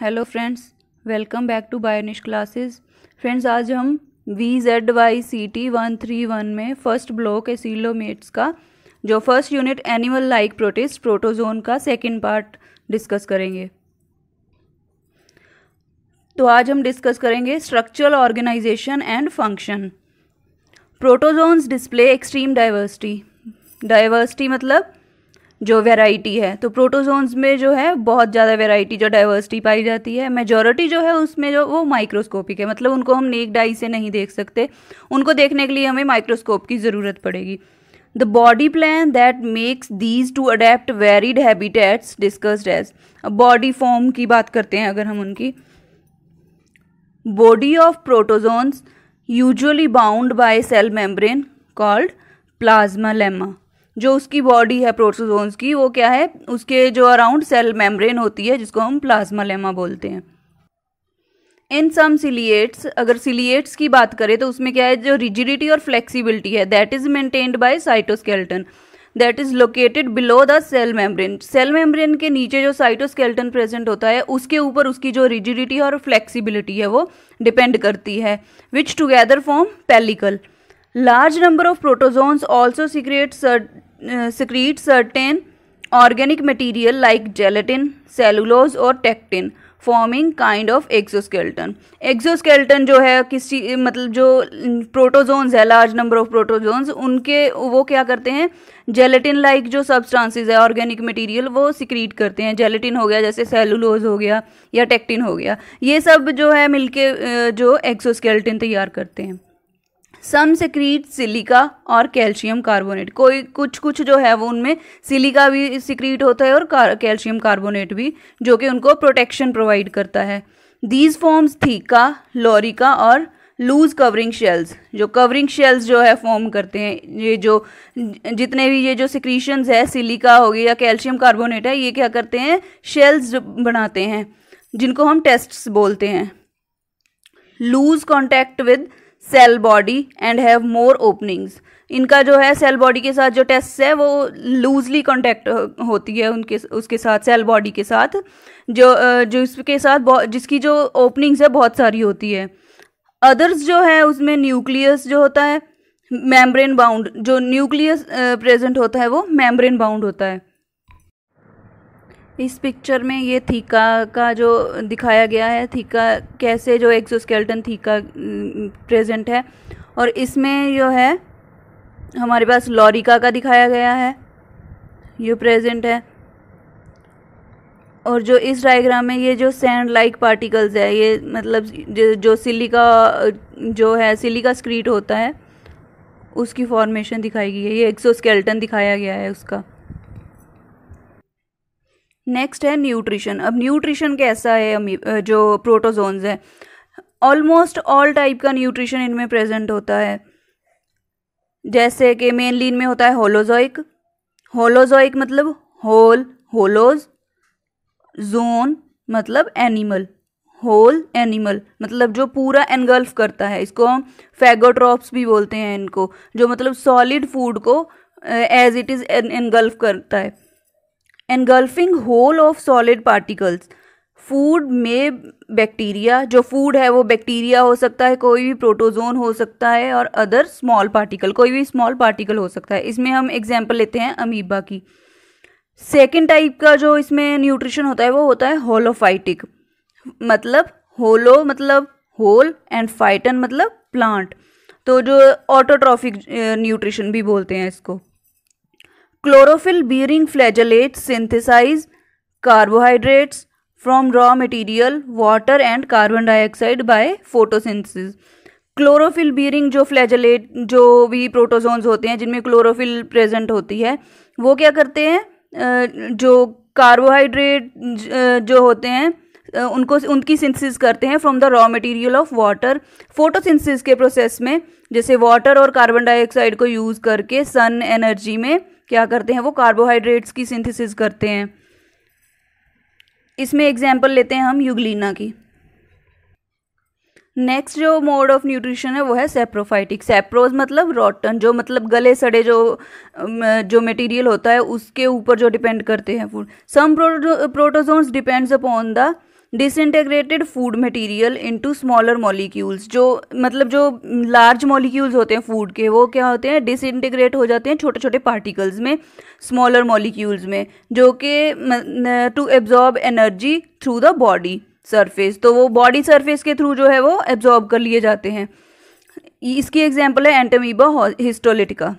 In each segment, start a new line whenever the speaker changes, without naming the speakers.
Hello friends, welcome back to Bionish classes. Friends, आज हम VZYCT131 में फर्स्ट ब्लॉक एसिलोमेट्स का जो first unit animal like protist protozoan का सेकंड पार्ट डिस्कस करेंगे। तो आज हम डिस्कस करेंगे structural organisation and function. Protozoans display extreme diversity मतलब जो वैरायटी है। तो प्रोटोजोन्स में जो है बहुत ज़्यादा वैरायटी जो डाइवर्सिटी पाई जाती है। मेजॉरिटी जो है उसमें जो वो माइक्रोस्कोपिक है, मतलब उनको हम नेक्ड आई से नहीं देख सकते, उनको देखने के लिए हमें माइक्रोस्कोप की ज़रूरत पड़ेगी। The body plan that makes these to adapt varied habitats discussed as. Body form की बात करते हैं अगर हम उनकी। Body of protozoans usually bound by cell membrane called plasma lemma. जो उसकी बॉडी है प्रोटोजोन्स की वो क्या है, उसके जो अराउंड सेल मेम्ब्रेन होती है जिसको हम प्लाज्मा लेमा बोलते हैं। इन सम सिलिएट्स, अगर सिलिएट्स की बात करें तो उसमें क्या है, जो रिजिडिटी और फ्लेक्सिबिलिटी है that is maintained by cytoskeleton that is located below the cell membrane. Cell membrane के नीचे जो साइटोस्केलेटन प्रेजेंट होता है उसके ऊपर उसकी जो रिजिडिटी और फ्लेक्सिबिलिटी है वो डिपेंड करती है, which together form pellicle. Large number of protozoans also secrete certain organic material like gelatin, cellulose और tectin, forming kind of exoskeleton. Exoskeleton जो है किसी मतलब जो प्रोटोजोन्स है, लार्ज नंबर ऑफ प्रोटोजोन्स, उनके वो क्या करते हैं, जेलेटिन लाइक जो सब्सटेंसेस है ऑर्गेनिक मटेरियल वो सिक्रीट करते हैं। जेलेटिन हो गया, जैसे सेलुलोज हो गया या टेक्टिन हो गया, ये सब जो है मिलके जो एक्सोस्केलेटन तैयार करते हैं। सम सिक्रीट सिलिका और कैल्शियम कार्बोनेट। कोई कुछ जो है वो उनमें सिलिका भी सिक्रीट होता है और कैल्शियम कार्बोनेट भी, जो कि उनको प्रोटेक्शन प्रोवाइड करता है। दीज फॉर्म्स थीका, लोरिका और लूज कवरिंग शेल्स। जो कवरिंग शेल्स जो है फॉर्म करते हैं, ये जो जितने भी ये जो सिक्रीशंस है, सिलिका हो गई या कैल्शियम कार्बोनेट है, ये क्या करते हैं, शेल्स बनाते हैं जिनको हम टेस्ट्स बोलते हैं। Loose contact with cell body and have more openings. इनका जो है सेल बॉडी के साथ जो टेस्ट है वो लूजली कॉन्टैक्ट होती है उसके साथ, सेल बॉडी के साथ, जो इसके साथ जिसकी जो ओपनिंग्स है बहुत सारी होती है। अदर्स जो है उसमें न्यूक्लियस जो होता है मेम्ब्रेन बाउंड, जो न्यूक्लियस प्रेजेंट होता है वो मेम्ब्रेन बाउंड होता है। इस पिक्चर में ये थीका का जो दिखाया गया है, थीका कैसे जो एक्सोस्केलेटन थीका प्रेजेंट है, और इसमें जो है हमारे पास लॉरिका का दिखाया गया है, ये प्रेजेंट है। और जो इस डायग्राम में ये जो सैंड लाइक पार्टिकल्स है, ये मतलब जो सिलिका जो है, सिलिका स्क्रीट होता है उसकी फॉर्मेशन दिखाई गई है, ये एक्सोस्केलेटन दिखाया गया है उसका। नेक्स्ट है न्यूट्रिशन। अब न्यूट्रिशन कैसा है, जो प्रोटोजोन्स है, ऑलमोस्ट ऑल टाइप का न्यूट्रिशन इनमें प्रेजेंट होता है। जैसे कि मेनली इनमें होता है होलोजोइक। होलोजोइक मतलब होल, होलोज, जोन मतलब एनिमल, होल एनिमल मतलब जो पूरा एनगल्फ करता है। इसको हम फैगोट्रॉप्स भी बोलते हैं इनको, जो मतलब सॉलिड फूड को एज इट इज एनगल्फ करता है। Engulfing whole of solid particles. Food में बैक्टीरिया, जो फूड है वो बैक्टीरिया हो सकता है, कोई भी प्रोटोजोन हो सकता है, और अदर स्मॉल पार्टिकल, कोई भी स्मॉल पार्टिकल हो सकता है। इसमें हम एग्जांपल लेते हैं अमीबा की। सेकेंड टाइप का जो इसमें न्यूट्रिशन होता है वो होता है होलोफाइटिक, मतलब होलो मतलब होल एंड फाइटन मतलब प्लांट, तो जो ऑटोट्रॉफिक न्यूट्रिशन भी बोलते हैं इसको। Chlorophyll bearing flagellates synthesize carbohydrates from raw material, water and carbon dioxide by photosynthesis. Chlorophyll bearing जो फ्लैजेलेट, जो भी प्रोटोजोन्स होते हैं जिनमें क्लोरोफिल प्रेजेंट होती है, वो क्या करते हैं, जो कार्बोहाइड्रेट जो होते हैं उनको उनकी सिंथेसिस करते हैं from the raw material of water. Photosynthesis के प्रोसेस में जैसे वाटर और कार्बन डाइऑक्साइड को यूज़ करके सन एनर्जी में क्या करते हैं, वो कार्बोहाइड्रेट्स की सिंथेसिस करते हैं। इसमें एग्जांपल लेते हैं हम यूग्लिना की। नेक्स्ट जो मोड ऑफ न्यूट्रिशन है वो है सेप्रोफाइटिक। सेप्रोज मतलब रॉटन, जो मतलब गले सड़े जो मटेरियल होता है उसके ऊपर जो डिपेंड करते हैं food. Some protozoans depends upon the disintegrated food material into smaller molecules, जो मतलब जो लार्ज मॉलिक्यूल्स होते हैं फूड के, वो क्या होते हैं, डिसइंटीग्रेट हो जाते हैं छोटे छोटे पार्टिकल्स में, स्मॉलर मॉलिक्यूल्स में, जो कि to absorb energy through the body surface, तो वो बॉडी सरफेस के थ्रू जो है वो एब्जॉर्ब कर लिए जाते हैं। इसकी एग्जांपल है एंटामीबा हिस्टोलिटिका।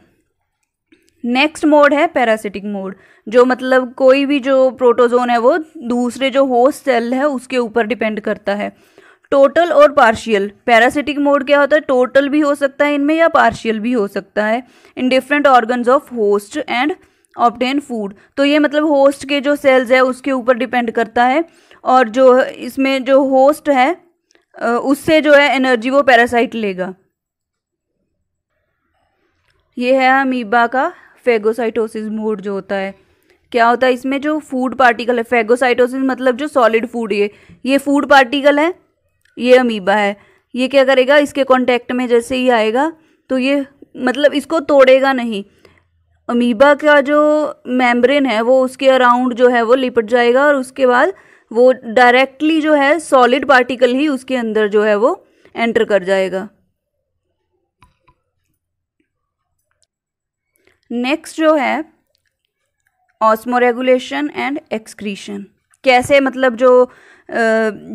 नेक्स्ट मोड है पैरासिटिक मोड, जो मतलब कोई भी जो प्रोटोजोन है वो दूसरे जो होस्ट सेल है उसके ऊपर डिपेंड करता है। टोटल और पार्शियल, पैरासिटिक मोड क्या होता है, टोटल भी हो सकता है इनमें या पार्शियल भी हो सकता है, in different organs of host and obtain food, तो ये मतलब होस्ट के जो सेल्स है उसके ऊपर डिपेंड करता है, और जो इसमें जो होस्ट है उससे जो है एनर्जी वो पैरासाइट लेगा। ये है अमीबा का फेगोसाइटोसिस मोड जो होता है। क्या होता है इसमें, जो फूड पार्टिकल है, फेगोसाइटोसिस मतलब जो सॉलिड फूड, ये फूड पार्टिकल है, ये अमीबा है, ये क्या करेगा, इसके कांटेक्ट में जैसे ही आएगा तो ये मतलब इसको तोड़ेगा नहीं, अमीबा का जो मेम्ब्रेन है वो उसके अराउंड जो है वो लिपट जाएगा, और उसके बाद वो डायरेक्टली जो है सॉलिड पार्टिकल ही उसके अंदर जो है वो एंटर कर जाएगा। नेक्स्ट जो है ऑस्मोरेगुलेशन एंड एक्सक्रीशन, कैसे मतलब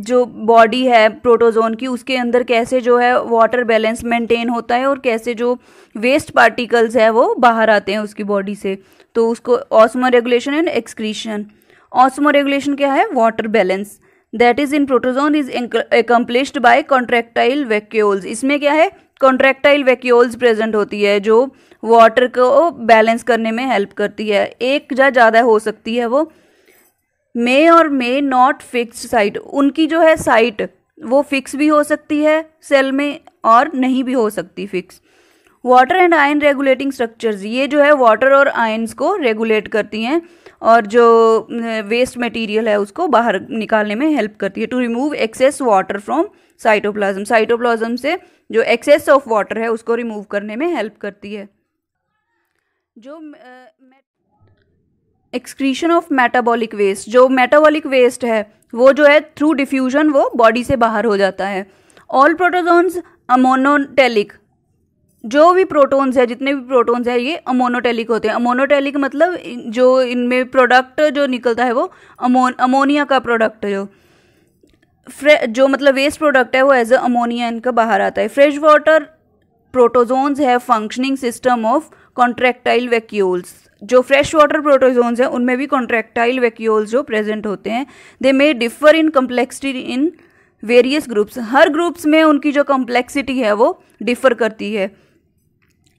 जो बॉडी है प्रोटोजोन की उसके अंदर कैसे जो है वाटर बैलेंस मेंटेन होता है, और कैसे जो वेस्ट पार्टिकल्स है वो बाहर आते हैं उसकी बॉडी से, तो उसको ऑस्मोरेगुलेशन एंड एक्सक्रीशन। ऑस्मोरेगुलेशन क्या है, water balance that is in protozoan is accomplished by contractile vacuoles, इसमें क्या है, कॉन्ट्रैक्टाइल वैक्यूल्स प्रेजेंट होती है जो वाटर को बैलेंस करने में हेल्प करती है, एक या ज़्यादा हो सकती है वो, मे और मे नॉट फिक्स्ड साइट, उनकी जो है साइट वो फिक्स भी हो सकती है सेल में और नहीं भी हो सकती fix. Water and ion regulating structures, ये जो है वाटर और आयन्स को रेगुलेट करती हैं और जो वेस्ट मटेरियल है उसको बाहर निकालने में हेल्प करती है। To remove excess water from cytoplasm, cytoplasm से जो एक्सेस ऑफ वाटर है उसको रिमूव करने में हेल्प करती है। जो एक्सक्रीशन ऑफ मेटाबॉलिक वेस्ट, जो मेटाबॉलिक वेस्ट है वो जो है थ्रू डिफ्यूजन वो बॉडी से बाहर हो जाता है। ऑल प्रोटोजोन्स अमोनोटेलिक, जो भी प्रोटोन्स है, जितने भी प्रोटोन्स है ये अमोनोटेलिक होते हैं। अमोनोटेलिक मतलब जो इनमें प्रोडक्ट जो निकलता है वो अमोनिया का प्रोडक्ट जो मतलब वेस्ट प्रोडक्ट है वो एज अ अमोनिया इनका बाहर आता है। फ्रेश वाटर प्रोटोजोन्स है functioning system of contractile vacuoles, जो फ्रेश वाटर प्रोटोजोन्स हैं उनमें भी कॉन्ट्रैक्टाइल वैक्यूल्स जो प्रेजेंट होते हैं। They may differ in complexity in various groups, हर ग्रुप्स में उनकी जो कॉम्प्लेक्सिटी है वो डिफर करती है।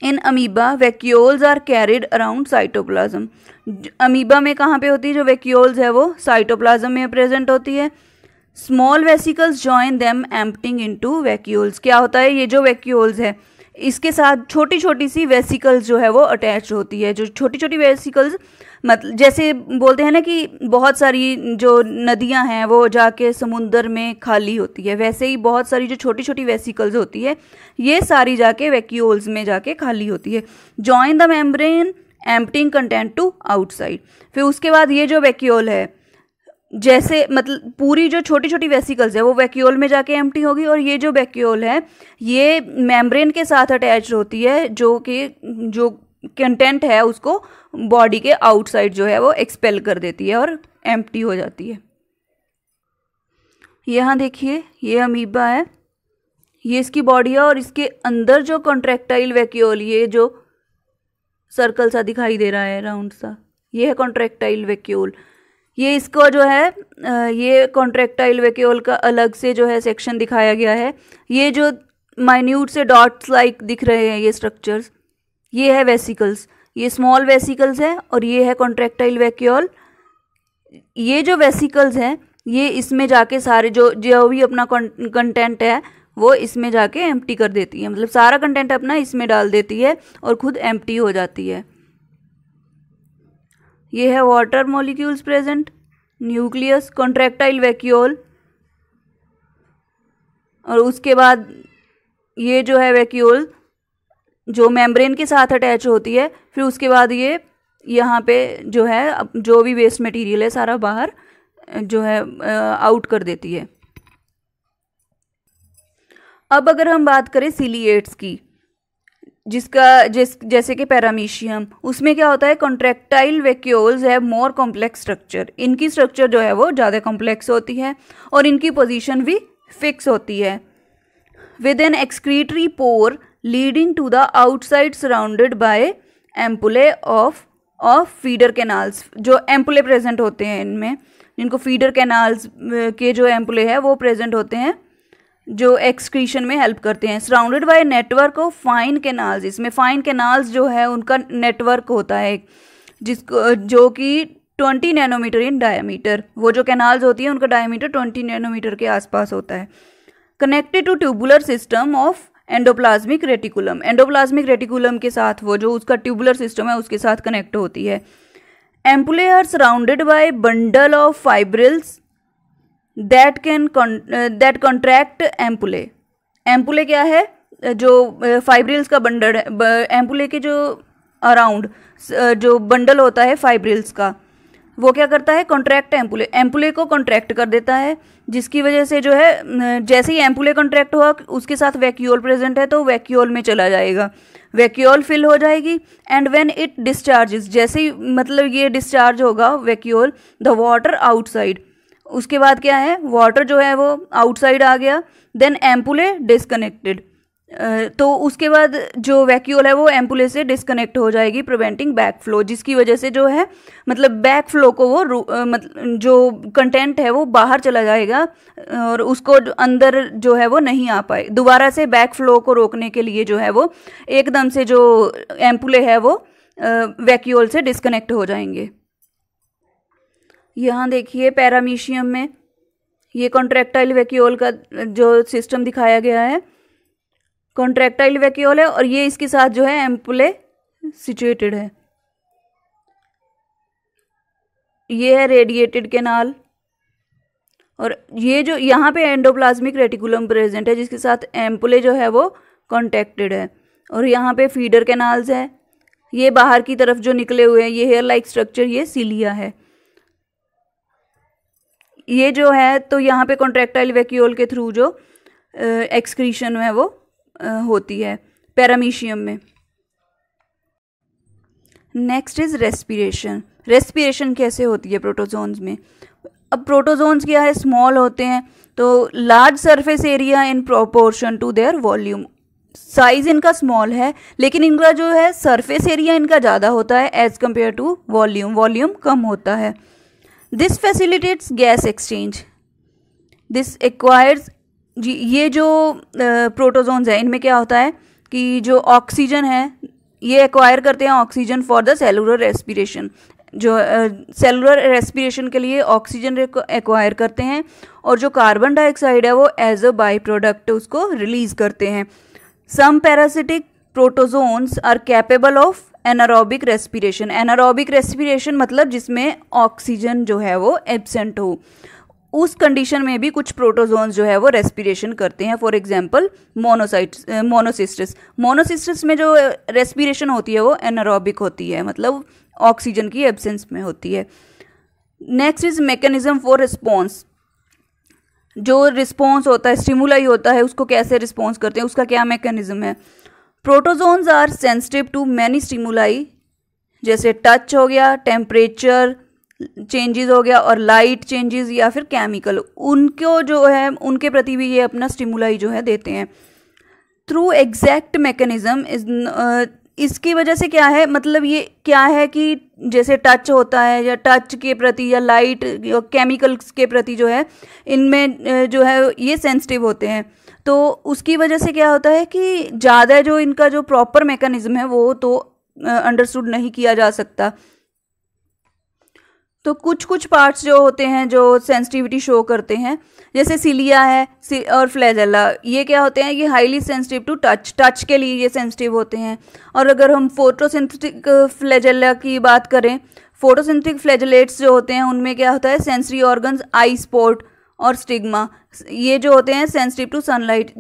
In amoeba vacuoles are carried around cytoplasm, amoeba में कहाँ पे होती है जो वैक्यूल्स है वो साइटोप्लाज्म में प्रेजेंट होती है। Small vesicles join them emptying into vacuoles, क्या होता है ये जो वैक्यूल्स है इसके साथ छोटी छोटी सी वेसिकल्स जो है वो अटैच होती है। जो छोटी छोटी वेसिकल्स मतलब जैसे बोलते हैं ना कि बहुत सारी जो नदियां हैं वो जाके समुंदर में खाली होती है, वैसे ही बहुत सारी जो छोटी छोटी वेसिकल्स होती है ये सारी जाके वैक्यूल्स में जाके खाली होती है। Join the membrane emptying content to outside, फिर उसके बाद ये जो वैक्यूल है जैसे मतलब पूरी जो छोटी छोटी वेसिकल्स है वो वैक्यूल में जाके एम्प्टी होगी, और ये जो वैक्यूल है ये मेम्ब्रेन के साथ अटैच होती है जो कि जो कंटेंट है उसको बॉडी के आउटसाइड जो है वो एक्सपेल कर देती है और एम्प्टी हो जाती है। यहाँ देखिए ये अमीबा है, ये इसकी बॉडी है, और इसके अंदर जो कॉन्ट्रैक्टाइल वैक्यूल, ये जो सर्कल सा दिखाई दे रहा है राउंड सा, ये है कॉन्ट्रैक्टाइल वैक्यूल। ये इसको जो है ये कॉन्ट्रैक्टाइल वैक्यूल का अलग से जो है सेक्शन दिखाया गया है। ये जो माइन्यूट से डॉट्स लाइक दिख रहे हैं ये स्ट्रक्चर्स, ये है वेसिकल्स, ये स्मॉल वेसिकल्स है, और ये है कॉन्ट्रैक्टाइल वैक्यूल। ये जो वेसिकल्स हैं ये इसमें जाके सारे जो जो भी अपना कंटेंट है वो इसमें जाके एम्प्टी कर देती है, मतलब सारा कंटेंट अपना इसमें डाल देती है और खुद एम्प्टी हो जाती है। ये है water molecules present, nucleus, contractile vacuole, और उसके बाद ये जो है वैक्यूल जो मेम्ब्रेन के साथ अटैच होती है, फिर उसके बाद ये यहाँ पे जो है जो भी वेस्ट मटेरियल है सारा बाहर जो है आउट कर देती है। अब अगर हम बात करें सिलिएट्स की, जैसे कि पैरामीशियम, उसमें क्या होता है, contractile vacuoles have more complex structure. इनकी स्ट्रक्चर जो है वो ज़्यादा कॉम्प्लेक्स होती है और इनकी पोजीशन भी फिक्स होती है। With an excretory pore leading to the outside surrounded by ampullae of feeder canals. जो एम्पुले प्रेजेंट होते हैं इनमें, इनको फीडर कैनाल्स के जो एम्पुले है वो प्रेजेंट होते हैं, जो एक्सक्रीशन में हेल्प करते हैं। Surrounded by network of fine canals. इसमें फाइन कैनाल्स जो है उनका नेटवर्क होता है जो कि 20 नैनोमीटर इन डायमीटर। वो जो कैनाल्स होती हैं उनका डायमीटर 20 नैनोमीटर के आसपास होता है। Connected to tubular system of endoplasmic reticulum. Endoplasmic reticulum के साथ वो जो उसका ट्यूबुलर सिस्टम है उसके साथ कनेक्ट होती है। Ampullae are surrounded by bundle of fibrils that contract ampullae. Ampullae क्या है, जो फाइब्रिल्स का बंडल है, एम्पुले के जो अराउंड जो बंडल होता है फाइब्रिल्स का, वो क्या करता है, कॉन्ट्रैक्ट एम्पुले को कॉन्ट्रैक्ट कर देता है, जिसकी वजह से जो है जैसे ही एम्पुले कॉन्ट्रैक्ट हुआ उसके साथ वैक्यूल प्रेजेंट है तो वैक्यूल में चला जाएगा, वैक्यूल फिल हो जाएगी। एंड व्हेन इट डिस्चार्जेस, जैसे ही मतलब ये डिस्चार्ज होगा वैक्यूल, द वाटर आउटसाइड, उसके बाद क्या है, वाटर जो है वो आउटसाइड आ गया। देन एम्पुले डिस्कनेक्टेड, तो उसके बाद जो वैक्यूल है वो एम्पुले से डिस्कनेक्ट हो जाएगी, प्रिवेंटिंग बैक फ्लो, जिसकी वजह से जो है मतलब बैक फ्लो को वो मतलब जो कंटेंट है वो बाहर चला जाएगा और उसको अंदर जो है वो नहीं आ पाए। दोबारा से बैक फ्लो को रोकने के लिए जो है वो एकदम से जो एम्पुले है वो वैक्यूल से डिस्कनेक्ट हो जाएंगे। यहाँ देखिए पैरामीशियम में ये कॉन्ट्रैक्टाइल वैक्यूल का जो सिस्टम दिखाया गया है, कॉन्ट्रैक्टाइल वैक्यूल है और ये इसके साथ जो है एम्पुले सिचुएटेड है। ये है रेडिएटेड कैनाल और ये जो यहाँ पे एंडोप्लाज्मिक रेटिकुलम प्रेजेंट है जिसके साथ एम्पुले जो है वो कॉन्टैक्टेड है। और यहाँ पे फीडर कैनाल्स है, ये बाहर की तरफ जो निकले हुए हैं, ये हेयर लाइक स्ट्रक्चर, ये सिलिया है। ये जो है तो यहाँ पे कॉन्ट्रैक्टाइल वैक्यूल के थ्रू जो एक्सक्रीशन है वो होती है पैरामीशियम में। Next is respiration. रेस्पिरेशन कैसे होती है प्रोटोजोन्स में? अब प्रोटोजोन्स क्या है, स्मॉल होते हैं, तो large surface area in proportion to their volume. Size इनका स्मॉल है लेकिन इनका जो है सरफेस एरिया इनका ज़्यादा होता है as compared to volume, volume कम होता है। This facilitates gas exchange, this acquires. ये जो प्रोटोजोन्स है इनमें क्या होता है कि जो ऑक्सीजन है ये एक्वायर करते हैं oxygen for the cellular respiration. जो सेलुलर रेस्पिरेशन के लिए ऑक्सीजन एक्वायर करते हैं और जो कार्बन डाइऑक्साइड है वो एज अ बाई प्रोडक्ट उसको रिलीज करते हैं। Some parasitic protozoans are capable of anaerobic respiration. Anaerobic respiration मतलब जिसमें ऑक्सीजन जो है वो एब्सेंट हो, उस कंडीशन में भी कुछ प्रोटोजोन्स जो है वो रेस्पिरेशन करते हैं। For example मोनोसिस्टस। मोनोसिस्टस में जो रेस्पिरेशन होती है वो एनारोबिक होती है, मतलब ऑक्सीजन की एब्सेंस में होती है। Next is mechanism for response. जो रिस्पॉन्स होता है, स्टिमुलाई होता है, उसको कैसे रिस्पॉन्स करते हैं, उसका क्या मैकेनिज्म है। Protozoans are sensitive to many stimuli, जैसे टच हो गया, टेम्परेचर चेंजेस हो गया और लाइट चेंजेस या फिर केमिकल, उनको जो है उनके प्रति भी ये अपना स्टिमुलाई जो है देते हैं। थ्रू एग्जैक्ट मैकेनिज्म इज, इसकी वजह से क्या है, मतलब ये क्या है कि जैसे टच होता है या टच के प्रति या लाइट या केमिकल्स के प्रति जो है इनमें जो है ये सेंसिटिव होते हैं, तो उसकी वजह से क्या होता है कि ज़्यादा जो इनका जो प्रॉपर मैकेनिज्म है वो तो अंडरस्टूड नहीं किया जा सकता। तो कुछ कुछ पार्ट्स जो होते हैं जो सेंसिटिविटी शो करते हैं, जैसे सिलिया है और फ्लैजेला, ये क्या होते हैं, ये highly sensitive to touch, touch के लिए ये सेंसिटिव होते हैं। और अगर हम फोटोसिंथेटिक फ्लैजेला की बात करें, फोटोसिंथेटिक फ्लैजेलेट्स जो होते हैं उनमें क्या होता है, सेंसरी ऑर्गन्स, आई स्पॉट और स्टिग्मा, ये जो होते हैं सेंसिटिव टू सनलाइट,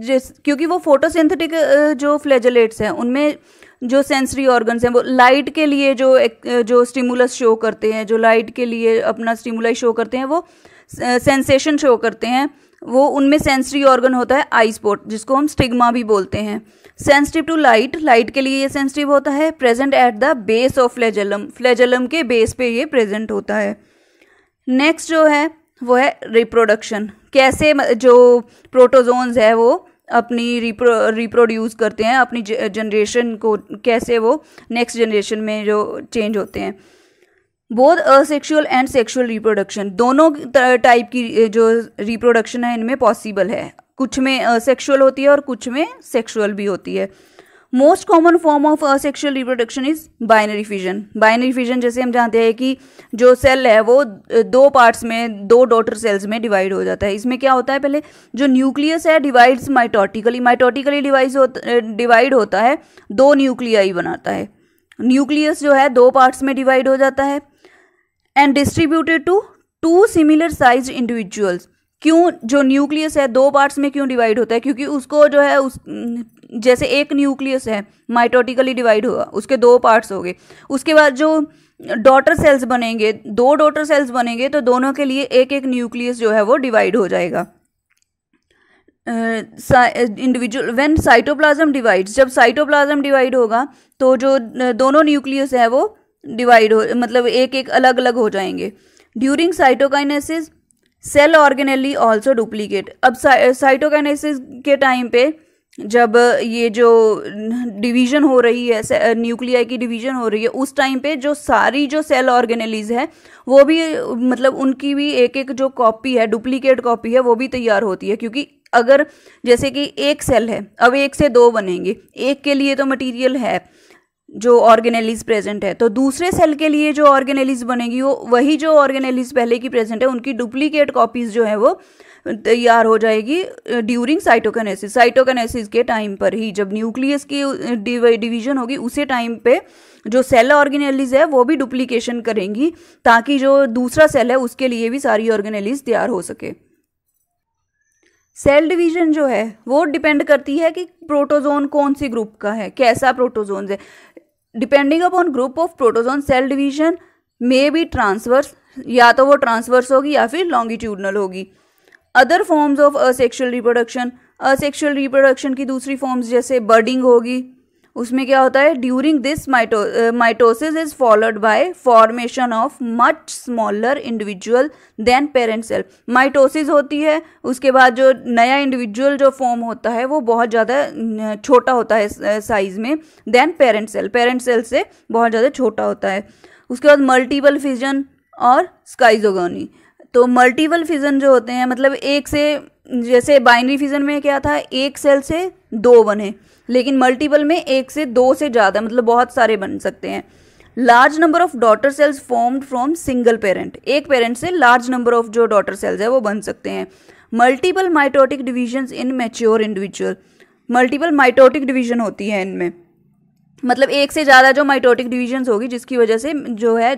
क्योंकि वो फोटोसिंथेटिक जो फ्लैजेलेट्स हैं उनमें जो सेंसरी ऑर्गन्स हैं वो लाइट के लिए जो स्टिमुलस शो करते हैं, जो लाइट के लिए अपना स्टिमुलाई शो करते हैं, वो सेंसेशन शो करते हैं, वो उनमें सेंसरी ऑर्गन होता है आई स्पॉट, जिसको हम स्टिग्मा भी बोलते हैं। सेंसिटिव टू लाइट, लाइट के लिए ये सेंसिटिव होता है। Present at the base of flagellum, flagellum के बेस पे ये प्रेजेंट होता है। नेक्स्ट जो है वो है रिप्रोडक्शन। कैसे जो प्रोटोजोन्स है वो अपनी रिप्रोड्यूस करते हैं, अपनी जनरेशन को कैसे वो नेक्स्ट जनरेशन में जो चेंज होते हैं। Both asexual and sexual reproduction, दोनों टाइप की जो रिप्रोडक्शन है इनमें पॉसिबल है। कुछ में असेक्सुअल होती है और कुछ में सेक्सुअल भी होती है। Most common form of asexual reproduction is binary fission. Binary fission जैसे हम जानते हैं कि जो सेल है वो दो पार्ट्स में, दो डॉटर सेल्स में डिवाइड हो जाता है। इसमें क्या होता है, पहले जो न्यूक्लियस है डिवाइड्स माइटोटिकली, माइटोटिकली डिवाइड होता है, दो न्यूक्लियाई बनाता है। न्यूक्लियस जो है दो पार्ट्स में डिवाइड हो जाता है and distributed to two similar size individuals. क्यों जो न्यूक्लियस है दो पार्ट्स में क्यों डिवाइड होता है, क्योंकि उसको जो है उस जैसे एक न्यूक्लियस है माइटोटिकली डिवाइड हुआ, उसके दो पार्ट्स हो गए, उसके बाद जो डॉटर सेल्स बनेंगे, दो डॉटर सेल्स बनेंगे, तो दोनों के लिए एक एक न्यूक्लियस जो है वो डिवाइड हो जाएगा। इंडिविजुअल व्हेन साइटोप्लाज्म डिवाइड्स, जब साइटोप्लाज्म डिवाइड होगा तो जो दोनों न्यूक्लियस है वो डिवाइड हो, मतलब एक एक अलग अलग हो जाएंगे। During cytokinesis cell organelle also duplicate. अब साइटोकाइनेसिस के टाइम पे जब ये जो डिवीजन हो रही है, न्यूक्लियाई की डिवीजन हो रही है, उस टाइम पे जो सारी जो सेल ऑर्गेनेलीज है वो भी, मतलब उनकी भी एक एक जो कॉपी है, डुप्लीकेट कॉपी है, वो भी तैयार होती है। क्योंकि अगर जैसे कि एक सेल है, अब एक से दो बनेंगे, एक के लिए तो मटेरियल है जो ऑर्गेनेलीज प्रेजेंट है, तो दूसरे सेल के लिए जो ऑर्गेनेलीज बनेगी वो वही जो ऑर्गेनेलीज पहले की प्रेजेंट है उनकी डुप्लीकेट कॉपीज जो है वो तैयार हो जाएगी ड्यूरिंग साइटोकाइनेसिस। साइटोकाइनेसिस के टाइम पर ही जब न्यूक्लियस की डिवीजन होगी उसी टाइम पे जो सेल ऑर्गेनेलीज है वो भी डुप्लीकेशन करेंगी, ताकि जो दूसरा सेल है उसके लिए भी सारी ऑर्गेनेलीज तैयार हो सके। सेल डिवीजन जो है वो डिपेंड करती है कि प्रोटोजोन कौन सी ग्रुप का है, कैसा प्रोटोजोन है। Depending upon group of protozoan cell division may be transverse, या तो वो ट्रांसवर्स होगी या फिर लॉन्गिट्यूडनल होगी। Other forms of asexual reproduction, asexual reproduction की दूसरी फॉर्म्स जैसे बर्डिंग होगी, उसमें क्या होता है, during this mitosis is followed by formation of much smaller individual than parent cell. Mitosis होती है, उसके बाद जो नया इंडिविजुअल जो फॉर्म होता है वो बहुत ज़्यादा छोटा होता है साइज में, देन पेरेंट सेल से बहुत ज़्यादा छोटा होता है। उसके बाद मल्टीपल फिजन और स्काइजोगोनी। तो मल्टीपल फिजन जो होते हैं, मतलब एक से, जैसे बाइनरी फिजन में क्या था, एक सेल से दो बने, लेकिन मल्टीपल में एक से दो से ज़्यादा, मतलब बहुत सारे बन सकते हैं। Large number of daughter cells formed from single parent, एक पेरेंट से लार्ज नंबर ऑफ जो डॉटर सेल्स है वो बन सकते हैं। Multiple mitotic divisions in mature individual, multiple mitotic division होती है इनमें, मतलब एक से ज़्यादा जो माइटोटिक डिवीजन्स होगी जिसकी वजह से जो है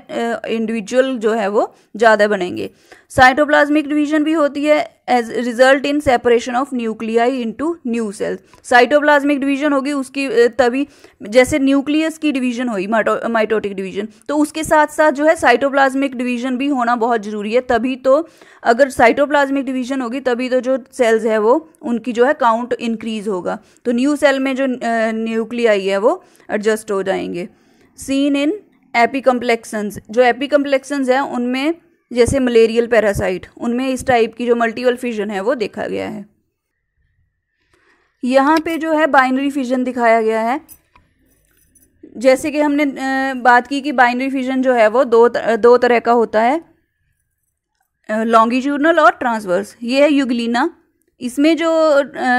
इंडिविजुअल जो है वो ज़्यादा बनेंगे। साइटोप्लाज्मिक डिवीजन भी होती है as result in separation of nuclei into new cells. Cytoplasmic division होगी उसकी तभी, जैसे न्यूक्लियस की डिवीजन हुई माइटोटिक डिवीजन, तो उसके साथ साथ जो है साइटोप्लाज्मिक डिवीजन भी होना बहुत ज़रूरी है। तभी तो अगर साइटोप्लाज्मिक डिवीजन होगी तभी तो जो सेल्स है वो उनकी जो है काउंट इंक्रीज होगा, तो न्यू सेल में जो न्यूक्लियाई है वो एडजस्ट हो जाएंगे। सीन इन एपिकम्प्लेक्सन्स, जो एपिकम्प्लेक्सन्स हैं उनमें जैसे मलेरियल पैरासाइट, उनमें इस टाइप की जो मल्टीपल फिजन है वो देखा गया है। यहाँ पे जो है बाइनरी फिजन दिखाया गया है। जैसे कि हमने बात की कि बाइनरी फिजन जो है वो दो तरह का होता है, लॉन्गिट्यूडनल और ट्रांसवर्स। ये है यूग्लिना, इसमें जो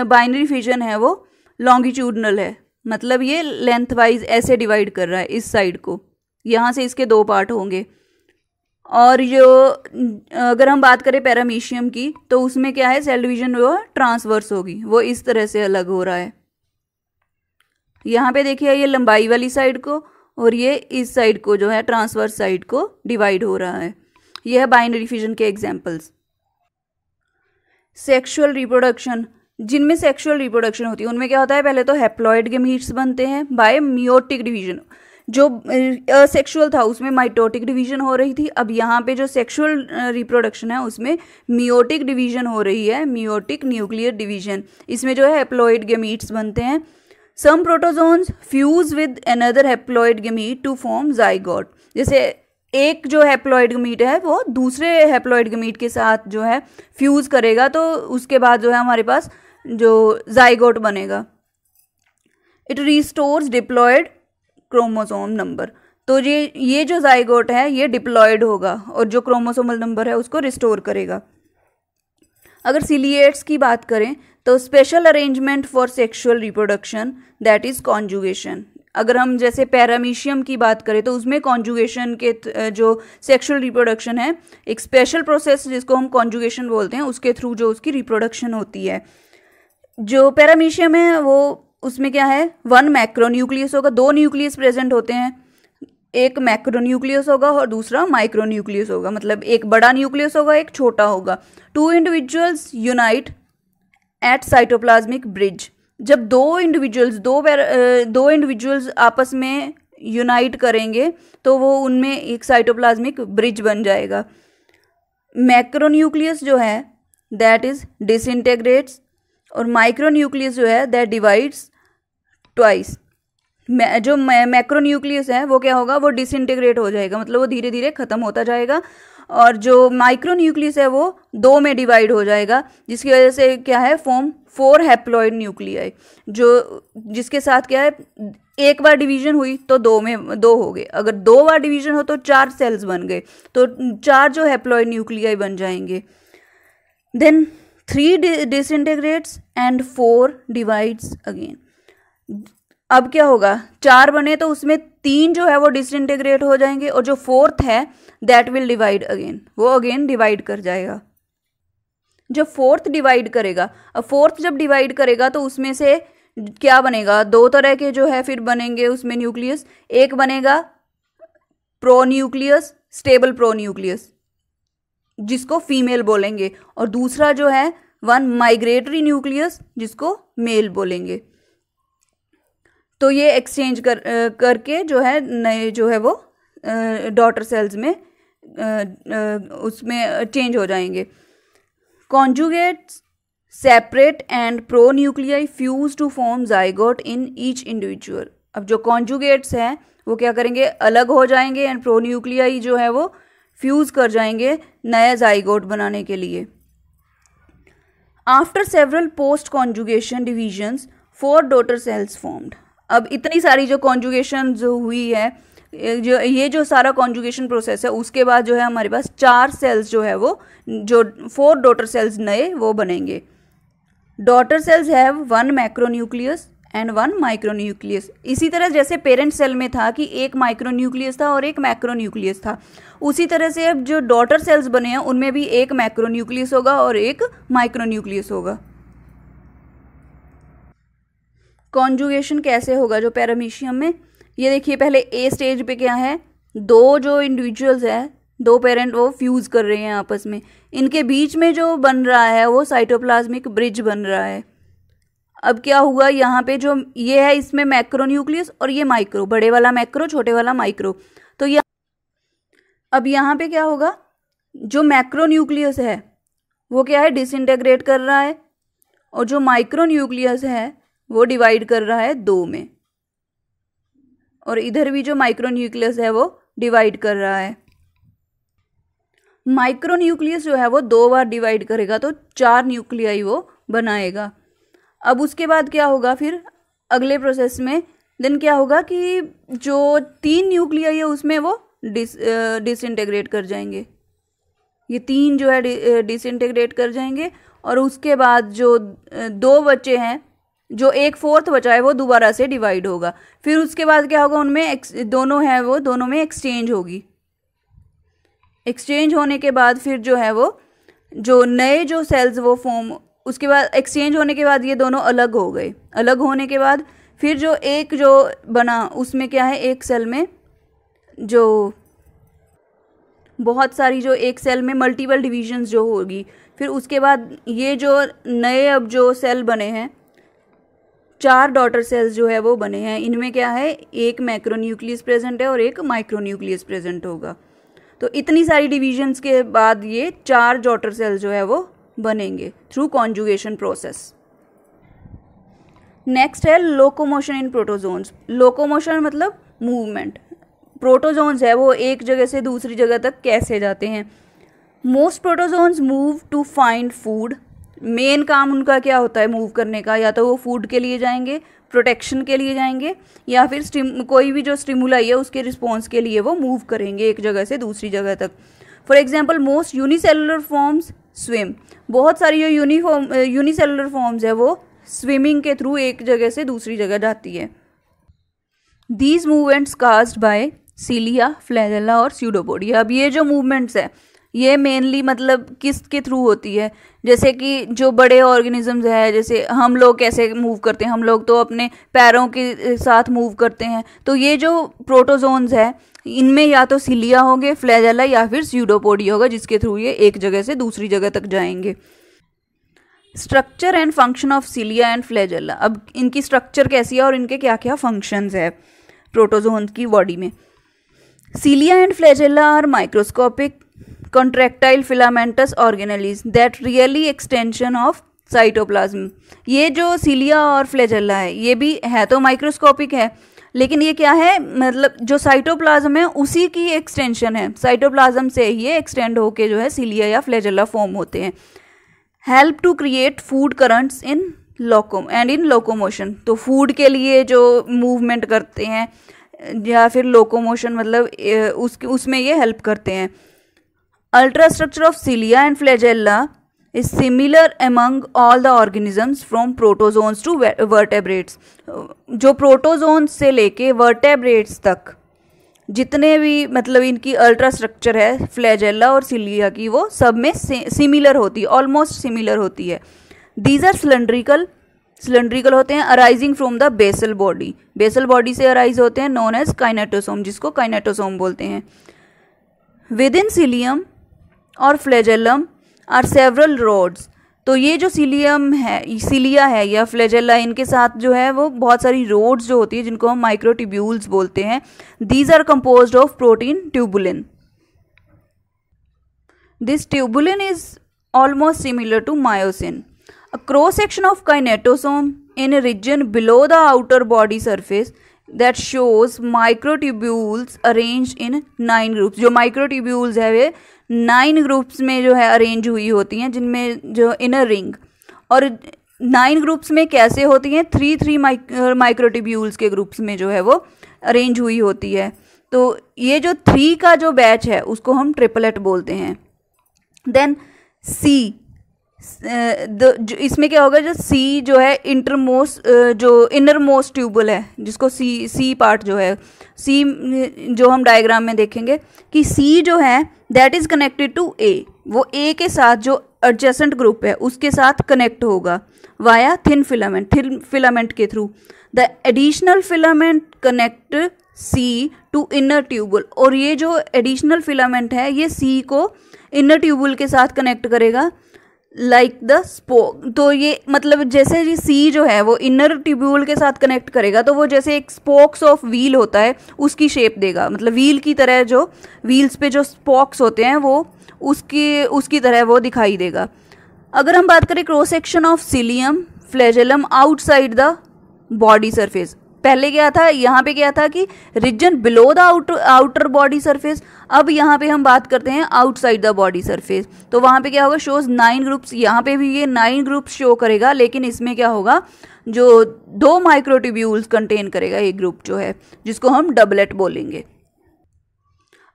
बाइनरी फिजन है वो लॉन्गिट्यूडनल है, मतलब ये लेंथ वाइज ऐसे डिवाइड कर रहा है इस साइड को, यहाँ से इसके दो पार्ट होंगे। और जो अगर हम बात करें पैरामीशियम की, तो उसमें क्या है, सेल डिवीजन वो ट्रांसवर्स होगी, वो इस तरह से अलग हो रहा है। यहाँ पे देखिए ये लंबाई वाली साइड को और ये इस साइड को जो है ट्रांसवर्स साइड को डिवाइड हो रहा है। यह है बाइनरी फिजन के एग्जांपल्स। सेक्सुअल रिप्रोडक्शन, जिनमें सेक्सुअल रिप्रोडक्शन होती है उनमें क्या होता है, पहले तो हैप्लॉइड गमीट्स बनते हैं बाय मियोटिक डिवीजन। जो असेक्सुअल था उसमें माइटोटिक डिवीजन हो रही थी, अब यहाँ पे जो सेक्सुअल रिप्रोडक्शन है उसमें मियोटिक डिवीजन हो रही है, मियोटिक न्यूक्लियर डिवीजन। इसमें जो है हैप्लॉइड गमीट्स बनते हैं। Some protozoans fuse with another haploid gamete to form zygote. जैसे एक जो हैप्लॉइड गमीट है वो दूसरे हैप्लॉइड गमीट के साथ जो है फ्यूज करेगा, तो उसके बाद जो है हमारे पास जो जाइगोट बनेगा। It restores diploid chromosome number. तो ये जो जाइगोट है ये डिप्लॉयड होगा और जो क्रोमोसोमल नंबर है उसको रिस्टोर करेगा। अगर सिलिएट्स की बात करें तो special arrangement for sexual reproduction that is conjugation. अगर हम जैसे पैरामीशियम की बात करें तो उसमें कॉन्जुगेशन के जो सेक्सुअल रिप्रोडक्शन है, एक स्पेशल प्रोसेस जिसको हम कॉन्जुगेशन बोलते हैं, उसके थ्रू जो उसकी रिप्रोडक्शन होती है। जो पैरामीशियम है वो उसमें क्या है, 1 मैक्रोन्यूक्लियस होगा, 2 न्यूक्लियस प्रेजेंट होते हैं, एक मैक्रोन्यूक्लियस होगा और दूसरा माइक्रोन्यूक्लियस होगा, मतलब एक बड़ा न्यूक्लियस होगा एक छोटा होगा। 2 individuals unite at cytoplasmic bridge. जब दो इंडिविजुअल्स आपस में यूनाइट करेंगे तो वो उनमें एक साइटोप्लाज्मिक ब्रिज बन जाएगा। मैक्रोन्यूक्लियस जो है दैट इज डिसइंटेग्रेट्स और माइक्रोन्यूक्लियस जो है दैट डिवाइड्स ट्वाइस। जो मैक्रोन्यूक्लियस है वो क्या होगा, वो डिसइंटीग्रेट हो जाएगा, मतलब वो धीरे धीरे खत्म होता जाएगा, और जो माइक्रोन्यूक्लियस है वो 2 में डिवाइड हो जाएगा, जिसकी वजह से क्या है फॉर्म 4 हैप्लॉइड न्यूक्लियाई, जो जिसके साथ क्या है एक बार डिवीजन हुई तो 2 में 2 हो गए, अगर 2 बार डिवीजन हो तो 4 सेल्स बन गए, तो 4 जो हैप्लॉइड न्यूक्लियाई बन जाएंगे। Then 3 disintegrates and 4 divides again. अब क्या होगा, 4 बने तो उसमें 3 जो है वो डिसइंटीग्रेट हो जाएंगे और जो 4th है दैट विल डिवाइड अगेन, वो अगेन डिवाइड कर जाएगा। जब 4th डिवाइड करेगा, अब 4th जब डिवाइड करेगा तो उसमें से क्या बनेगा, 2 तरह के जो है फिर बनेंगे उसमें न्यूक्लियस। एक बनेगा प्रोन्यूक्लियस, स्टेबल प्रोन्यूक्लियस, जिसको फीमेल बोलेंगे, और दूसरा जो है 1 माइग्रेटरी न्यूक्लियस, जिसको मेल बोलेंगे। तो ये एक्सचेंज करके जो है नए जो है वो डॉटर सेल्स में उसमें चेंज हो जाएंगे। Conjugates separate and pronuclei fuse to form zygote in each individual. अब जो कॉन्जुगेट्स हैं वो क्या करेंगे, अलग हो जाएंगे, एंड प्रोन्यूक्लियाई जो है वो फ्यूज कर जाएंगे नया जाइगोट बनाने के लिए। After several post conjugation divisions 4 daughter cells formed. अब इतनी सारी जो कॉन्जुगेशन जो हुई है, जो सारा कॉन्जुगेशन प्रोसेस है, उसके बाद जो है हमारे पास 4 सेल्स जो है वो जो 4 डॉटर सेल्स नए वो बनेंगे। Daughter cells have 1 macronucleus and 1 micronucleus. इसी तरह जैसे पेरेंट सेल में था कि एक माइक्रोन्यूक्लियस था और एक मैक्रोन्यूक्लियस था, उसी तरह से अब जो डॉटर सेल्स बने हैं उनमें भी एक मैक्रोन्यूक्लियस होगा और एक माइक्रोन्यूक्लियस होगा। कॉन्जुगेशन कैसे होगा जो पैरामीशियम में, ये देखिए पहले ए स्टेज पे क्या है, 2 जो इंडिविजुअल्स है, 2 पेरेंट वो फ्यूज कर रहे हैं आपस में, इनके बीच में जो बन रहा है वो साइटोप्लाज्मिक ब्रिज बन रहा है। अब क्या हुआ यहाँ पे, जो ये है इसमें मैक्रोन्यूक्लियस और ये माइक्रो, बड़े वाला मैक्रो छोटे वाला माइक्रो, तो ये अब यहाँ पे क्या होगा, जो मैक्रोन्यूक्लियस है वो क्या है डिसइंटेग्रेट कर रहा है, और जो माइक्रोन्यूक्लियस है वो डिवाइड कर रहा है 2 में, और इधर भी जो माइक्रोन्यूक्लियस है वो डिवाइड कर रहा है। माइक्रोन्यूक्लियस जो है वो 2 बार डिवाइड करेगा तो 4 न्यूक्लियाई वो बनाएगा। अब उसके बाद क्या होगा फिर अगले प्रोसेस में, देन क्या होगा कि जो 3 न्यूक्लियाई है उसमें वो डिसइंटेग्रेट कर जाएंगे, ये 3 जो है डिसइंटेग्रेट कर जाएंगे, और उसके बाद जो 2 बचे हैं, जो 1/4 बचा है वो दोबारा से डिवाइड होगा। फिर उसके बाद क्या होगा, उनमें दोनों है वो दोनों में एक्सचेंज होगी। एक्सचेंज होने के बाद फिर जो है वो जो नए जो सेल्स वो फॉर्म, उसके बाद एक्सचेंज होने के बाद ये दोनों अलग हो गए। अलग होने के बाद फिर जो एक जो बना उसमें क्या है, एक सेल में जो बहुत सारी जो एक सेल में मल्टीपल डिविजन्स जो होगी, फिर उसके बाद ये जो नए अब जो सेल बने हैं, 4 डॉटर सेल्स जो है वो बने हैं, इनमें क्या है, एक मैक्रोन्यूक्लियस प्रेजेंट है और एक माइक्रोन्यूक्लियस प्रेजेंट होगा। तो इतनी सारी डिविजन्स के बाद ये 4 डॉटर सेल्स जो है वो बनेंगे थ्रू कॉन्जुगेशन प्रोसेस। नेक्स्ट है लोकोमोशन इन प्रोटोजोन्स। लोकोमोशन मतलब मूवमेंट। प्रोटोजोन्स है वो एक जगह से दूसरी जगह तक कैसे जाते हैं। Most protozoans move to find food. Main काम उनका क्या होता है मूव करने का, या तो वो फूड के लिए जाएंगे, प्रोटेक्शन के लिए जाएंगे, या फिर कोई भी जो स्टिमुलाई है उसके रिस्पॉन्स के लिए वो मूव करेंगे एक जगह से दूसरी जगह तक। For example most unicellular forms swim. बहुत सारी जो यूनिसेलुलर फॉर्म्स है वो स्विमिंग के थ्रू एक जगह से दूसरी जगह जाती है। These movements caused by cilia, flagella और स्यूडोपोडिया। अब ये जो मूवमेंट्स है ये मेनली मतलब किसके थ्रू होती है, जैसे कि जो बड़े ऑर्गेनिजम्स है, जैसे हम लोग कैसे मूव करते हैं, हम लोग तो अपने पैरों के साथ मूव करते हैं। तो ये जो प्रोटोजोन्स है इनमें या तो सीलिया होंगे, फ्लैजेला या फिर स्यूडोपोडिया होगा, जिसके थ्रू ये एक जगह से दूसरी जगह तक जाएंगे। Structure and function of सीलिया and flagella. अब इनकी स्ट्रक्चर कैसी है और इनके क्या क्या फंक्शंस है प्रोटोजोन्स की बॉडी में। Cilia and flagella are microscopic contractile filamentous organelles that really extension of cytoplasm। ये जो सीलिया और फ्लैजेला है ये भी है तो माइक्रोस्कोपिक है, लेकिन ये क्या है, मतलब जो साइटोप्लाज्म है उसी की एक्सटेंशन है। साइटोप्लाज्म से ये एक्सटेंड होके जो है सीलिया या फ्लैजेला फॉर्म होते हैं। Help to create food currents in locomotion. तो फूड के लिए जो मूवमेंट करते हैं या फिर लोकोमोशन मतलब उसमें ये हेल्प करते हैं। Ultrastructure of cilia and flagella is similar among all the organisms from protozoans to vertebrates। जो प्रोटोजोन्स से लेके वर्टेब्रेट्स तक जितने भी मतलब इनकी अल्ट्रा स्ट्रक्चर है फ्लैजेला और सिलिया की, वो सब में सिमिलर होती है, ऑलमोस्ट सिमिलर होती है। दीज आर सिलेंड्रिकल होते हैं, arising from the basal body. Basal body से अराइज होते हैं, नोन एज काइनेटोसोम, जिसको काइनेटोसोम बोलते हैं। विद इन सिलियम और फ्लैजेलम आर सेवरल रोड्स। तो ये जो सीलिया है या फ्लैजेला, इनके साथ जो है वो बहुत सारी रोड्स जो होती है जिनको हम माइक्रोट्यूब्यूल्स बोलते हैं। These are composed of protein tubulin. This tubulin is almost similar to myosin. A cross section of kinetosome in a region below the outer body surface that shows microtubules arranged in 9 groups। जो microtubules है वे 9 groups में जो है arrange हुई होती हैं, जिनमें जो इनर रिंग, और 9 ग्रुप्स में कैसे होती हैं, 3 माइक्रोट्यूब्यूल्स के ग्रुप्स में जो है वो अरेंज हुई होती है। तो ये जो 3 का जो बैच है उसको हम ट्रिपलेट बोलते हैं। देन सी, इसमें क्या होगा, जो सी जो है इंटरमोस्ट जो इनर मोस्ट ट्यूबल है, जिसको सी पार्ट जो है, सी जो हम डायग्राम में देखेंगे कि सी जो है दैट इज कनेक्टेड टू ए। वो ए के साथ जो एडजेसेंट ग्रुप है उसके साथ कनेक्ट होगा वाया थिन फिलामेंट के through. The additional filament connect C to inner tubule. और ये जो एडिशनल फिलामेंट है ये सी को इनर ट्यूबल के साथ कनेक्ट करेगा लाइक द स्पोक। तो ये मतलब जैसे ये सी जो है वो इनर ट्यूब्यूल के साथ कनेक्ट करेगा तो वो जैसे एक स्पोक्स ऑफ व्हील होता है उसकी शेप देगा, मतलब व्हील की तरह, जो व्हील्स पे जो स्पोक्स होते हैं वो उसकी तरह वो दिखाई देगा। अगर हम बात करें cross section of cilium flagellum outside the body surface, पहले क्या था, यहाँ पे क्या था कि region below the outer body surface. अब यहाँ पे हम बात करते हैं आउटसाइड द बॉडी सरफेस। तो वहाँ पे क्या होगा, शोज 9 ग्रुप्स। यहाँ पे भी ये 9 ग्रुप्स शो करेगा, लेकिन इसमें क्या होगा, जो 2 माइक्रोट्यूब्यूल्स कंटेन करेगा एक ग्रुप जो है, जिसको हम डबलेट बोलेंगे।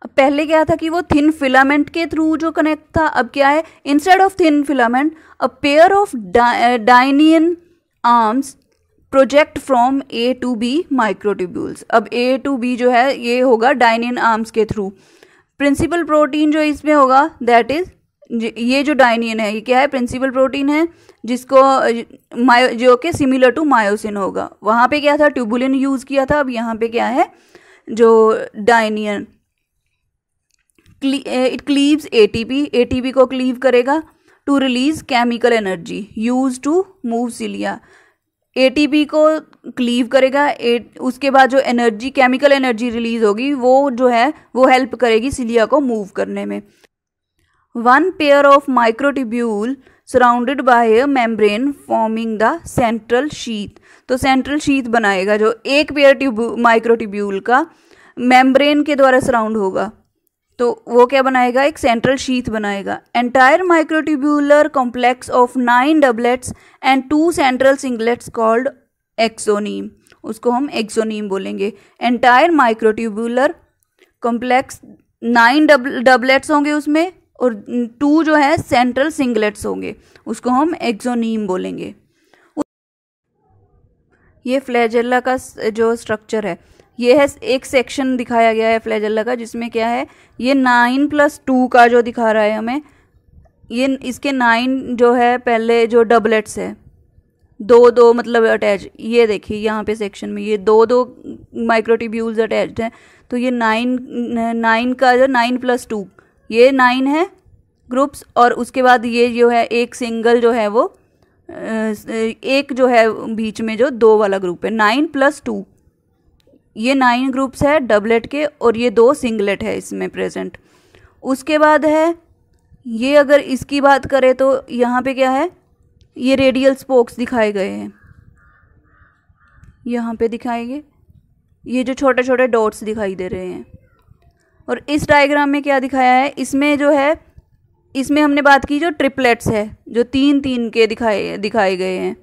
अब पहले क्या था कि वो थिन फिलामेंट के थ्रू जो कनेक्ट था, अब क्या है, instead of thin filament a pair of dynein arms project from A to B microtubules. अब ए टू बी जो है ये होगा डायनियन आर्म्स के थ्रू। प्रिंसिपल प्रोटीन जो इसमें होगा दैट इज, ये जो डायनियन है ये क्या है, प्रिंसिपल प्रोटीन है, जिसको जो कि सिमिलर टू मायोसिन होगा। वहाँ पे क्या था, ट्यूबुलिन यूज किया था, अब यहाँ पे क्या है, जो dynein it cleaves ATP, ATP को क्लीव करेगा to release chemical energy use to move cilia. ATP को क्लीव करेगा, उसके बाद जो एनर्जी, केमिकल एनर्जी रिलीज होगी वो जो है वो हेल्प करेगी सिलिया को मूव करने में। One pair of microtubule surrounded by a membrane forming the central sheath. तो सेंट्रल शीथ बनाएगा, जो एक पेयर माइक्रोट्यूब्यूल का मेम्ब्रेन के द्वारा सराउंड होगा तो वो क्या बनाएगा, एक सेंट्रल शीथ बनाएगा। Entire microtubular complex of 9 doublets and 2 central singlets called axoneme, उसको हम एक्सोनीम बोलेंगे। एंटायर माइक्रोट्यूब्यूलर कॉम्प्लेक्स 9 डबलेट्स होंगे उसमें और 2 जो है सेंट्रल सिंगलेट्स होंगे, उसको हम एक्सोनीम बोलेंगे। ये फ्लैजेला का जो स्ट्रक्चर है, ये है एक सेक्शन दिखाया गया है फ्लैजेला का, जिसमें क्या है, ये 9+2 का जो दिखा रहा है हमें, ये इसके 9 जो है पहले जो डबलेट्स है, 2 मतलब अटैच, ये देखिए यहाँ पे सेक्शन में ये 2 माइक्रोट्यूब्यूल्स अटैच्ड हैं। तो ये 9 का जो 9+2 ये 9 है ग्रुप्स, और उसके बाद ये जो है एक सिंगल जो है वो एक जो है बीच में जो 2 वाला ग्रुप है, 9+2 ये 9 ग्रुप्स है डबलेट के, और ये 2 सिंगलेट है इसमें प्रेजेंट। उसके बाद है ये, अगर इसकी बात करें तो यहाँ पे क्या है, ये रेडियल स्पोक्स दिखाए गए हैं, यहाँ पे दिखाएंगे, ये जो छोटे छोटे डॉट्स दिखाई दे रहे हैं। और इस डायग्राम में क्या दिखाया है, इसमें जो है, इसमें हमने बात की जो ट्रिपलेट्स है जो 3-3 के दिखाए गए हैं।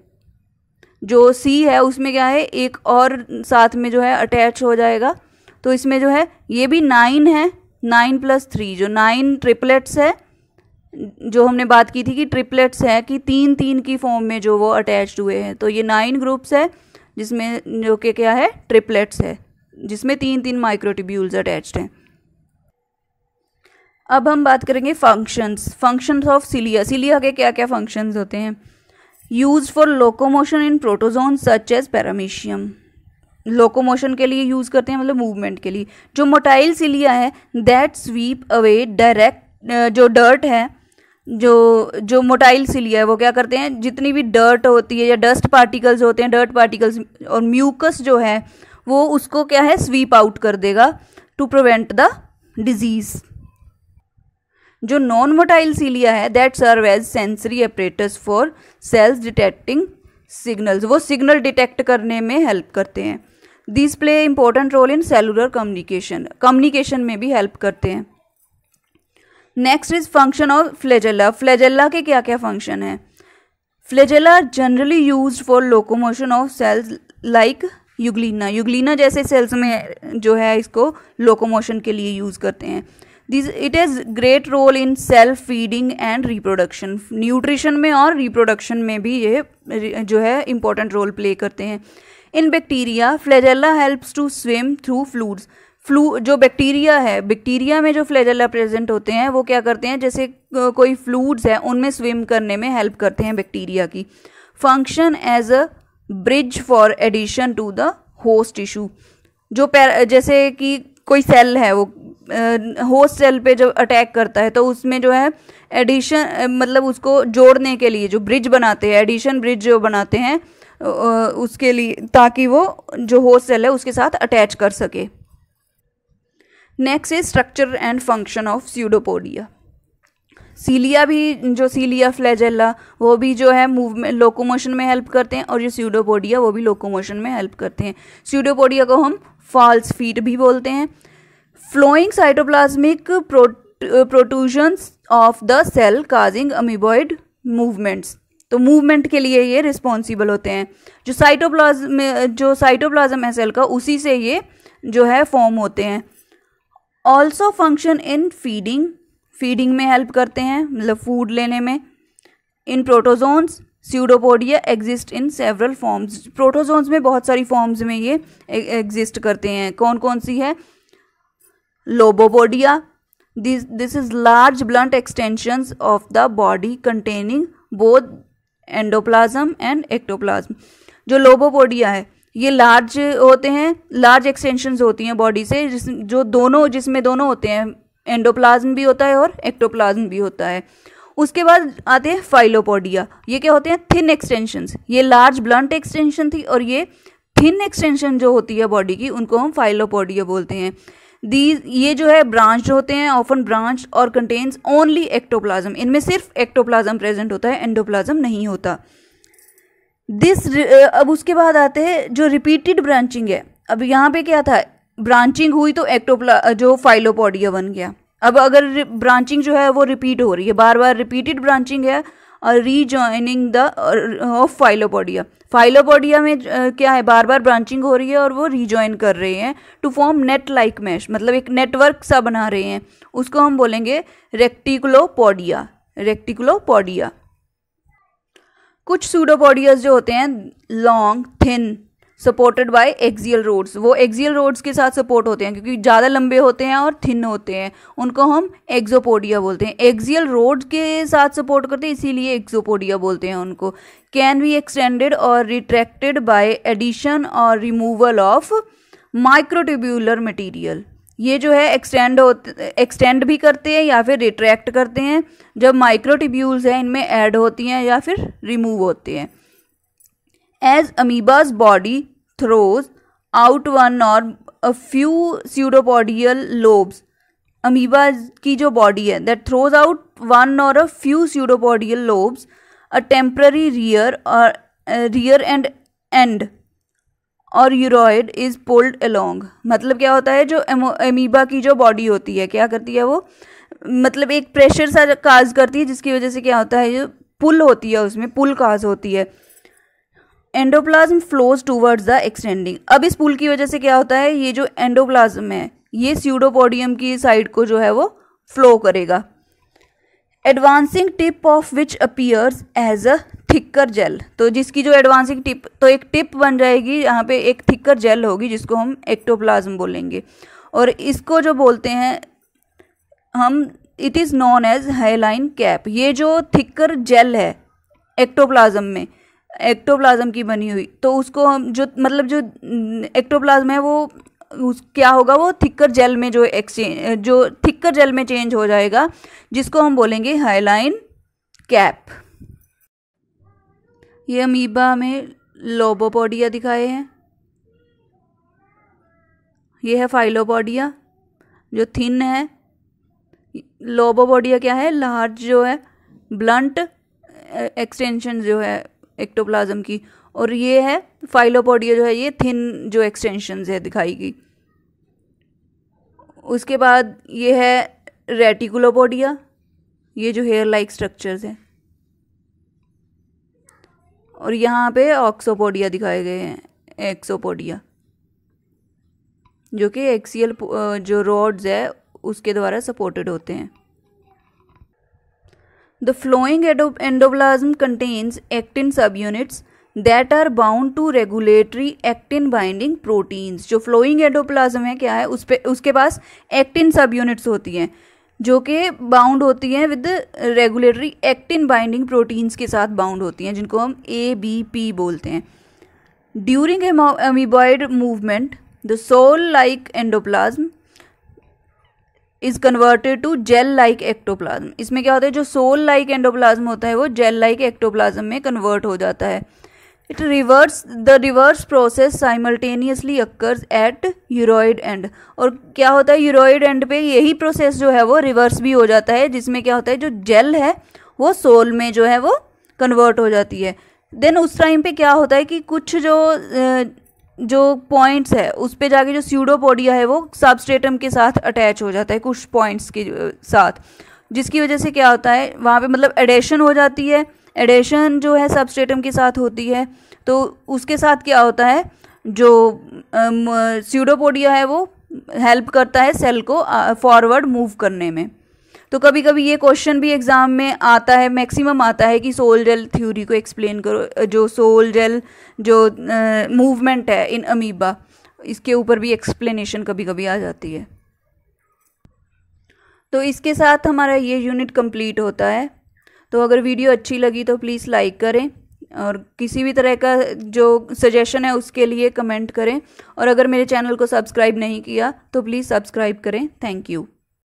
जो सी है उसमें क्या है, एक और साथ में जो है अटैच हो जाएगा, तो इसमें जो है ये भी 9 है, 9+3 जो 9 ट्रिपलेट्स है, जो हमने बात की थी कि ट्रिपलेट्स है कि 3-3 की फॉर्म में जो वो अटैच्ड हुए हैं। तो ये 9 ग्रुप्स है जिसमें जो कि क्या है, ट्रिपलेट्स है, जिसमें 3-3 माइक्रोट्यूब्यूल्स अटैच्ड हैं। अब हम बात करेंगे फंक्शंस ऑफ सिलिया। सिलिया के क्या क्या फंक्शंस होते हैं। Use for locomotion in protozoan such as paramecium, locomotion के लिए यूज करते हैं, मतलब मूवमेंट के लिए। जो मोटाइल सिलिया है दैट स्वीप अवे डायरेक्ट, जो डर्ट है, जो मोटाइल सिलिया है वो क्या करते हैं, जितनी भी डर्ट होती है या डस्ट पार्टिकल्स होते हैं, डर्ट पार्टिकल्स और म्यूकस जो है वो उसको क्या है, स्वीप आउट कर देगा टू प्रिवेंट द डिजीज। जो नॉन मोटाइल सिलिया है that serve as sensory apparatus for cells detecting signals, वो सिग्नल डिटेक्ट करने में हेल्प करते हैं। This play important role in cellular communication में भी हेल्प करते हैं। Next is function of flagella. Flagella के क्या क्या फंक्शन है। Flagella generally used for locomotion of cells like euglena, euglena जैसे सेल्स में जो है इसको लोकोमोशन के लिए यूज करते हैं। It has great role in self feeding and reproduction, nutrition में और रिप्रोडक्शन में भी ये जो है इंपॉर्टेंट रोल प्ले करते हैं। In bacteria flagella helps to swim through fluids, जो बैक्टीरिया है, बैक्टीरिया में जो फ्लैजेला प्रेजेंट होते हैं वो क्या करते हैं, जैसे कोई फ्लूइड्स है उनमें स्विम करने में हेल्प करते हैं बैक्टीरिया की। Function as a bridge for addition to the host tissue, जो जैसे कि कोई सेल है वो होस्ट सेल पे जब अटैक करता है तो उसमें जो है एडिशन, मतलब उसको जोड़ने के लिए जो ब्रिज बनाते हैं, एडिशन ब्रिज जो बनाते हैं उसके लिए, ताकि वो जो होस्ट सेल है उसके साथ अटैच कर सके। Next is structure and function of pseudopodia. Cilia भी, जो सीलिया फ्लैजेला वो भी जो है मूवमेंट लोकोमोशन में हेल्प करते हैं, और जो स्यूडोपोडिया वो भी लोकोमोशन में हेल्प करते हैं। स्यूडोपोडिया को हम फॉल्स फीट भी बोलते हैं। Flowing cytoplasmic protrusions of the cell causing amoeboid movements, तो मूवमेंट के लिए ये रिस्पॉन्सिबल होते हैं। जो साइटोप्लाज्म है सेल का, उसी से ये जो है फॉर्म होते हैं। ऑल्सो फंक्शन इन फीडिंग में हेल्प करते हैं, मतलब फूड लेने में। In protozoans pseudopodia exist in several forms, protozoans में बहुत सारी फॉर्म्स में ये एग्जिस्ट करते हैं। कौन कौन सी है। Lobopodia, this is large blunt extensions of the body containing both endoplasm and ectoplasm. जो लोबोपोडिया है ये लार्ज होते हैं, लार्ज एक्सटेंशंस होती हैं बॉडी से, जिसमें दोनों होते हैं, एंडोप्लाज्म भी होता है और एक्टोप्लाज्म भी होता है। उसके बाद आते हैं फाइलोपोडिया। ये क्या होते हैं? Thin extensions. ये लार्ज ब्लंट एक्सटेंशन थी और ये थिन एक्सटेंशन जो होती है बॉडी की, उनको हम फाइलोपोडिया बोलते हैं। ये जो है ब्रांच्ड होते हैं, ऑफन ब्रांच और कंटेन्स ओनली एक्टोप्लाज्म। इनमें सिर्फ एक्टोप्लाज्म प्रेजेंट होता है, एंडोप्लाज्म नहीं होता। अब उसके बाद आते हैं जो रिपीटेड ब्रांचिंग है। अब यहाँ पे क्या था? ब्रांचिंग हुई तो जो फाइलोपोडिया बन गया। अब अगर ब्रांचिंग जो है वो रिपीट हो रही है, बार बार रिपीटेड ब्रांचिंग है और रीजॉइनिंग द ऑफ फाइलोपोडिया। फाइलोपोडिया में क्या है? बार बार ब्रांचिंग हो रही है और वो रीजॉइन कर रहे हैं to form net like mesh, मतलब एक नेटवर्क सा बना रहे हैं। उसको हम बोलेंगे रेक्टिकुलोपोडिया। रेक्टिकुलोपोडिया। कुछ सूडोपोडियाज जो होते हैं long, thin, supported by axial rods, वो एक्सियल रोड्स के साथ सपोर्ट होते हैं क्योंकि ज़्यादा लंबे होते हैं और थिन होते हैं, उनको हम एक्सोपोडिया बोलते हैं। एक्सियल रोड के साथ सपोर्ट करते हैं इसीलिए एक्सोपोडिया बोलते हैं उनको। कैन बी एक्सटेंडेड और रिट्रैक्टेड बाय एडिशन और रिमूवल ऑफ माइक्रोट्यूब्यूलर मटेरियल। ये जो है एक्सटेंड भी करते हैं या फिर रिट्रैक्ट करते हैं जब माइक्रोट्यूब्यूल्स हैं इनमें ऐड होती हैं या फिर रिमूव होते हैं। As amoeba's body throws out one or a few pseudopodial lobes, amoeba की जो body है that throws out one or a few pseudopodial lobes, a temporary rear end और यूरोइड इज पुल्ड अलोंग। मतलब क्या होता है? जो अमीबा की जो बॉडी होती है क्या करती है वो, मतलब एक प्रेशर सा काज करती है जिसकी वजह से क्या होता है, जो पुल होती है उसमें पुल काज होती है। Endoplasm flows towards the extending. अब इस पुल की वजह से क्या होता है, ये जो एंडोप्लाज्म है ये स्यूडोपोडियम की साइड को जो है वो फ्लो करेगा। Advancing tip of which appears as a thicker gel. तो जिसकी जो एडवांसिंग टिप, तो एक टिप बन जाएगी, यहाँ पे एक थिकर जेल होगी जिसको हम एक्टोप्लाज्म बोलेंगे। और इसको जो बोलते हैं हम, it is known as hyaline cap. ये जो थिकर जेल है एक्टोप्लाज्म में, एक्टोप्लाज्म की बनी हुई, तो उसको हम जो मतलब जो एक्टोप्लाज्म है वो क्या होगा, वो थिकर जेल में जो थिकर जेल में चेंज हो जाएगा, जिसको हम बोलेंगे हाइलाइन कैप। ये अमीबा में लोबोपोडिया दिखाए हैं। ये है फाइलोपोडिया जो थिन है। लोबोपोडिया क्या है? लार्ज जो है ब्लंट एक्सटेंशन जो है एक्टोप्लाज्म की। और ये है फाइलोपोडिया जो है ये थिन जो एक्सटेंशंस है दिखाई गई। उसके बाद ये है रेटिकुलोपोडिया, ये जो हेयर लाइक स्ट्रक्चर्स हैं। और यहाँ पे ऑक्सोपोडिया दिखाए गए हैं, एक्सोपोडिया, जो कि एक्सियल जो रॉड्स है उसके द्वारा सपोर्टेड होते हैं। The flowing endoplasm contains actin subunits that are bound to regulatory actin binding proteins। जो flowing endoplasm है क्या है, उसके पास actin subunits होती हैं जो कि बाउंड होती हैं with regulatory actin binding proteins के साथ बाउंड होती हैं, जिनको हम ABP बोलते हैं। During amoeboid movement the sol like endoplasm is converted to gel like ectoplasm. इसमें क्या होता है, जो सोल लाइक एंडोप्लाज्म होता है वो जेल लाइक एक्टोप्लाज्म में कन्वर्ट हो जाता है। The reverse process simultaneously occurs at uroid end. और क्या होता है, यूरोइड एंड पे यही प्रोसेस जो है वो रिवर्स भी हो जाता है, जिसमें क्या होता है जो जेल है वो सोल में जो है वो कन्वर्ट हो जाती है। देन उस टाइम पे क्या होता है कि कुछ जो पॉइंट्स है उस पे जाके जो स्यूडोपोडिया है वो सबस्ट्रेटम के साथ अटैच हो जाता है कुछ पॉइंट्स के साथ, जिसकी वजह से क्या होता है वहाँ पे मतलब एडेशन हो जाती है। एडेशन जो है सबस्ट्रेटम के साथ होती है, तो उसके साथ क्या होता है, जो स्यूडोपोडिया है वो हेल्प करता है सेल को फॉरवर्ड मूव करने में। तो कभी कभी ये क्वेश्चन भी एग्जाम में आता है, मैक्सिमम आता है कि सोल जेल थ्योरी को एक्सप्लेन करो। जो सोल जेल जो मूवमेंट है इन अमीबा, इसके ऊपर भी एक्सप्लेनेशन कभी कभी आ जाती है। तो इसके साथ हमारा ये यूनिट कंप्लीट होता है। तो अगर वीडियो अच्छी लगी तो प्लीज़ लाइक करें और किसी भी तरह का जो सजेशन है उसके लिए कमेंट करें। और अगर मेरे चैनल को सब्सक्राइब नहीं किया तो प्लीज़ सब्सक्राइब करें। Thank you.